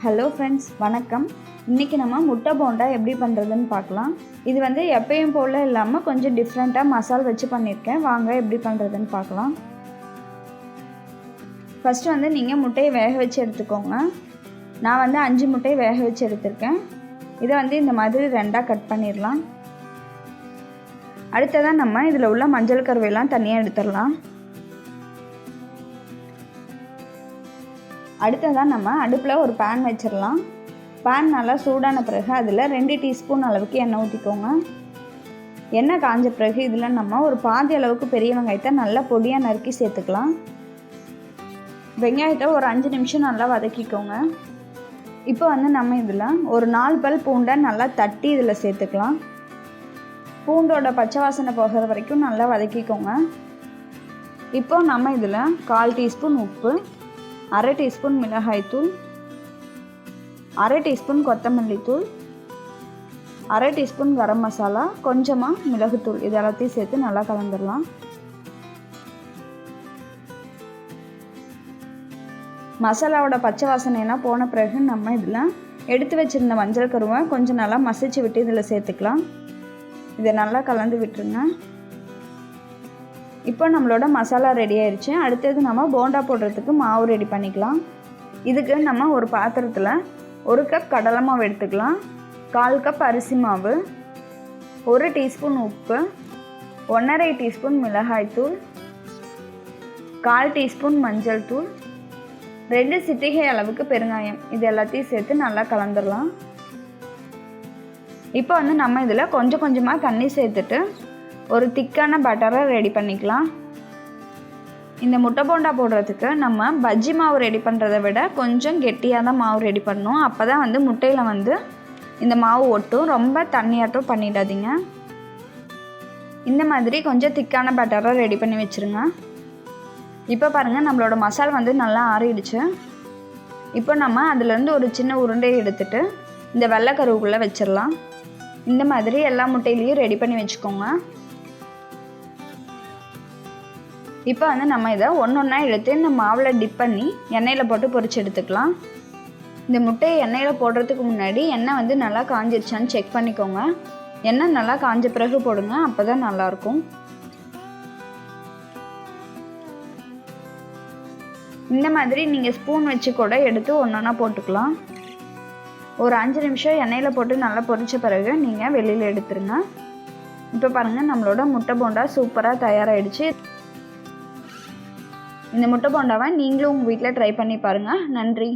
Hello friends, வணக்கம். இன்றைக்கி நம்ம முட்டை போண்டா எப்படி பண்ணுறதுன்னு பார்க்கலாம். இது வந்து எப்பயும் போல் இல்லாமல் கொஞ்சம் டிஃப்ரெண்ட்டாக மசால் வச்சு பண்ணியிருக்கேன். வாங்க எப்படி பண்ணுறதுன்னு பார்க்கலாம். ஃபஸ்ட்டு வந்து நீங்கள் முட்டையை வேக வச்சு எடுத்துக்கோங்க. நான் வந்து 5 முட்டையை வேக வச்சு எடுத்திருக்கேன். இதை வந்து இந்த மாதிரி 2ஆக கட் பண்ணிடலாம். அடுத்ததான் நம்ம இதில் உள்ள மஞ்சள் கருவையெல்லாம் தனியாக எடுத்துடலாம். அடுத்ததான் நம்ம அடுப்பில் ஒரு பேன் வச்சிடலாம். பேன் நல்லா சூடான பிறகு அதில் 2 டீஸ்பூன் அளவுக்கு எண்ணெய் ஊற்றிக்கோங்க. எண்ணெய் காஞ்ச பிறகு இதில் நம்ம ஒரு பாதி அளவுக்கு பெரிய வெங்காயத்தை நல்லா பொடியாக நறுக்கி சேர்த்துக்கலாம். வெங்காயத்தை ஒரு 5 நிமிஷம் நல்லா வதக்கிக்கோங்க. இப்போ வந்து நம்ம இதில் ஒரு 4 பல் பூண்டை நல்லா தட்டி இதில் சேர்த்துக்கலாம். பூண்டோட பச்சை வாசனை போகிற வரைக்கும் நல்லா வதக்கிக்கோங்க. இப்போ நம்ம இதில் 1/4 டீஸ்பூன் உப்பு, 1/2 டீஸ்பூன் மிளகாய்த்தூள், 1/2 டீஸ்பூன் கொத்தமல்லி தூள், 1/2 டீஸ்பூன் கரம் மசாலா, கொஞ்சமாக மிளகுத்தூள், இது எல்லாத்தையும் சேர்த்து நல்லா கலந்துடலாம். மசாலாவோட பச்சை வாசனையெல்லாம் போன பிறகு நம்ம இதில் எடுத்து வச்சுருந்த மஞ்சள் கருவை கொஞ்சம் நல்லா மசிச்சு விட்டு இதில் சேர்த்துக்கலாம். இதை நல்லா கலந்து விட்டுருங்க. இப்போ நம்மளோட மசாலா ரெடி ஆயிடுச்சு. அடுத்தது நம்ம போண்டா போடுறதுக்கு மாவு ரெடி பண்ணிக்கலாம். இதுக்கு நம்ம ஒரு பாத்திரத்தில் 1 கப் கடலை மாவு எடுத்துக்கலாம், 1/4 கப் அரிசி மாவு, 1 டீஸ்பூன் உப்பு, 1/2 டீஸ்பூன் மிளகாய்த்தூள், 1/4 டீஸ்பூன் மஞ்சள் தூள், 2 சிட்டிகை அளவுக்கு பெருங்காயம், இது எல்லாத்தையும் சேர்த்து நல்லா கலந்துடலாம். இப்போ வந்து நம்ம இதில் கொஞ்சம் கொஞ்சமாக தண்ணி சேர்த்துட்டு ஒரு திக்கான பட்டரை ரெடி பண்ணிக்கலாம். இந்த முட்டை போண்டா போடுறதுக்கு நம்ம பஜ்ஜி மாவு ரெடி பண்ணுறதை விட கொஞ்சம் கெட்டியாக தான் மாவு ரெடி பண்ணணும். அப்போ தான் வந்து முட்டையில் வந்து இந்த மாவு ஒட்டும். ரொம்ப தண்ணியாட்டும் பண்ணிடாதீங்க. இந்த மாதிரி கொஞ்சம் திக்கான பட்டரை ரெடி பண்ணி வச்சுருங்க. இப்போ பாருங்கள், நம்மளோட மசால் வந்து நல்லா ஆறிடுச்சு. இப்போ நம்ம அதுலேருந்து ஒரு சின்ன உருண்டையை எடுத்துகிட்டு இந்த வெள்ளைக்கருவுக்குள்ளே வச்சிடலாம். இந்த மாதிரி எல்லா முட்டையிலையும் ரெடி பண்ணி வச்சுக்கோங்க. இப்போ வந்து நம்ம இதை ஒன்றா எடுத்து இந்த மாவில் டிப் பண்ணி எண்ணெயில் போட்டு பொரிச்சு எடுத்துக்கலாம். இந்த முட்டையை எண்ணெயில் போடுறதுக்கு முன்னாடி எண்ணெய் வந்து நல்லா காஞ்சிருச்சான்னு செக் பண்ணிக்கோங்க. எண்ணெய் நல்லா காஞ்ச பிறகு போடுங்க, அப்போ தான் நல்லாயிருக்கும். இந்த மாதிரி நீங்கள் ஸ்பூன் வச்சு கூட எடுத்து ஒன்றா போட்டுக்கலாம். ஒரு 5 நிமிஷம் எண்ணெயில் போட்டு நல்லா பொரிச்ச பிறகு நீங்கள் வெளியில் எடுத்துருங்க. இப்போ பாருங்கள், நம்மளோட முட்டை போண்டா சூப்பராக தயாராகிடுச்சு. இந்த முட்டை போண்டாவை நீங்களும் உங்கள் வீட்டில் ட்ரை பண்ணி பாருங்கள். நன்றி.